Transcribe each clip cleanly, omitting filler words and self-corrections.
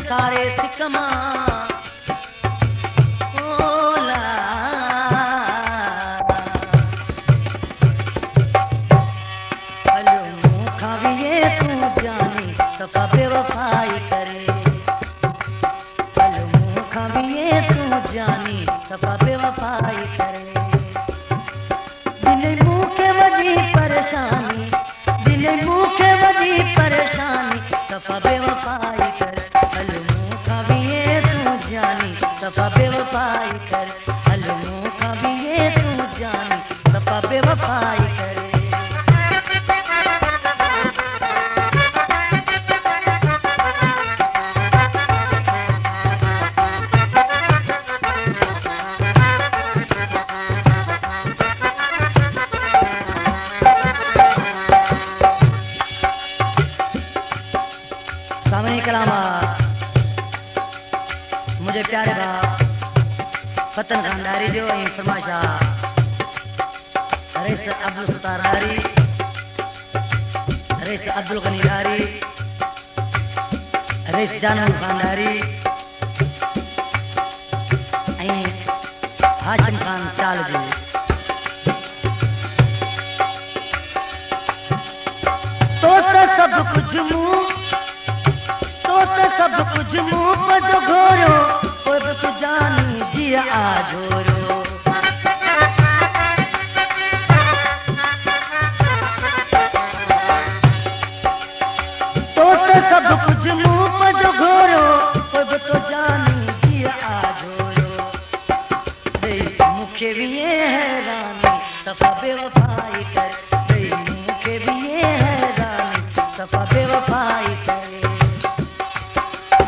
सारे सिकमा सफा बेवफाई करे, मुखा भी ये तू जानी सफा बेवफाई करे। दिल मुँह के वजी परेशानी, दिल मुँह के वजी परेशानी सफा बेवफाई करे। मुखा भी ये तू जानी सफा बेवफाई करे, मुखा भी ये तू जानी सफा बेवफाई करे। मुझे प्यारे बाप फतन खानदारी जो फरमाशा रईस अब्दुल सत्तार दारी, रईस अब्दुल गनी दारी, रईस जानू खानदारी, हाशिम खान साल जी। तो सब कुछ मुँह, तो सब कुछ मुँह पर जो घोरो तू जानी जिया आजोरो। तो सब कुछ मुँह पर जो घोरो तो जानी जिया आजोरो। मुखे भी ये है रानी सफा बेवफाई करे, मुखे भी ये है रानी सफा बेवफाई करे।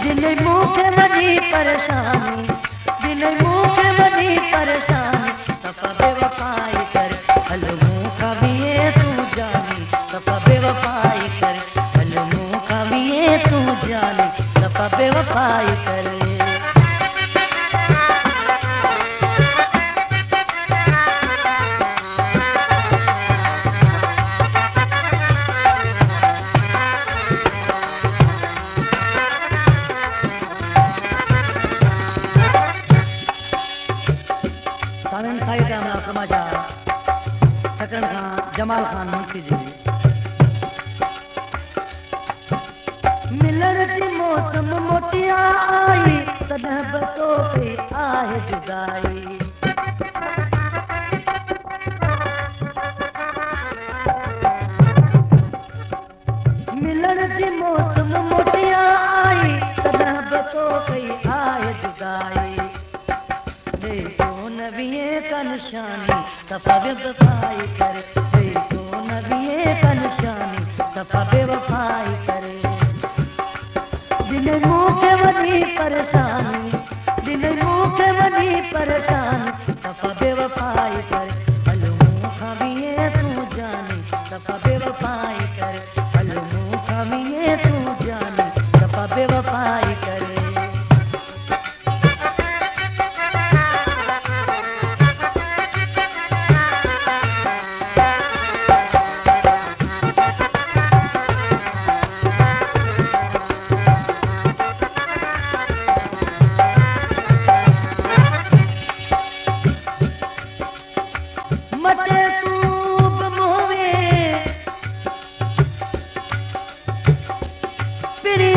दिल मुँह के बनी परेशानी, दिल मुँह के बनी परेशानी सफा बेवफाई करे। मुखा भी ये तू जानी सफा बेवफाई करे, मुखा भी ये तू जानी सफा बेवफाई करे। सकरन खान जमाल खान मुंशी जी। मिलन की मौसम मोटिया आई तॾहिं बतो पे आहे जुदाई। मिलन की मौसम मोटिया आई तॾहिं बतो पे आहे जुदाई। नबिये का निशानी सफा बेवफाई करे, नबिये का निशानी सफा बेवफाई करे। दिल मुँह के बनी परेशानी, दिल मुँह के बनी परेशानी सफा बेवफाई करे। मुखा भी ये तू जानी सफा बेवफाई करे, मुखा भी ये तू जानी सफा बेवफाई करे।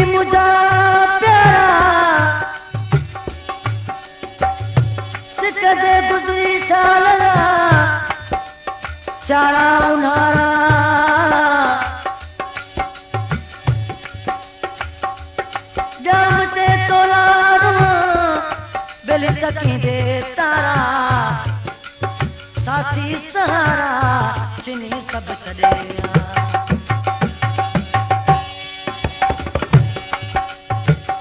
मुझा उन्हारा उन्हारा जाम ते तोलारू बेल तकी दे तारा साथी सहारा चिनी सब छड़े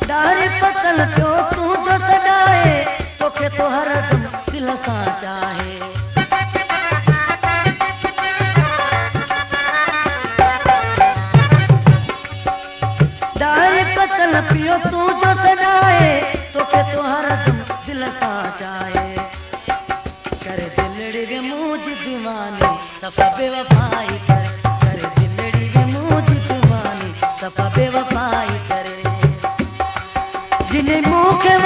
डारी पतल पियो तू जो सदाए तोखे तो हर दम दिल सां चाहे डारी पतल पियो तू जो सदाए तोखे तो हर दम दिल सां चाहे कर दिलड़ी वे मुझ दीवानी सफा बेवफाई कर दिलड़ी वे मुझ दीवानी सफा बेवफाई करे जिन्हें मुंह के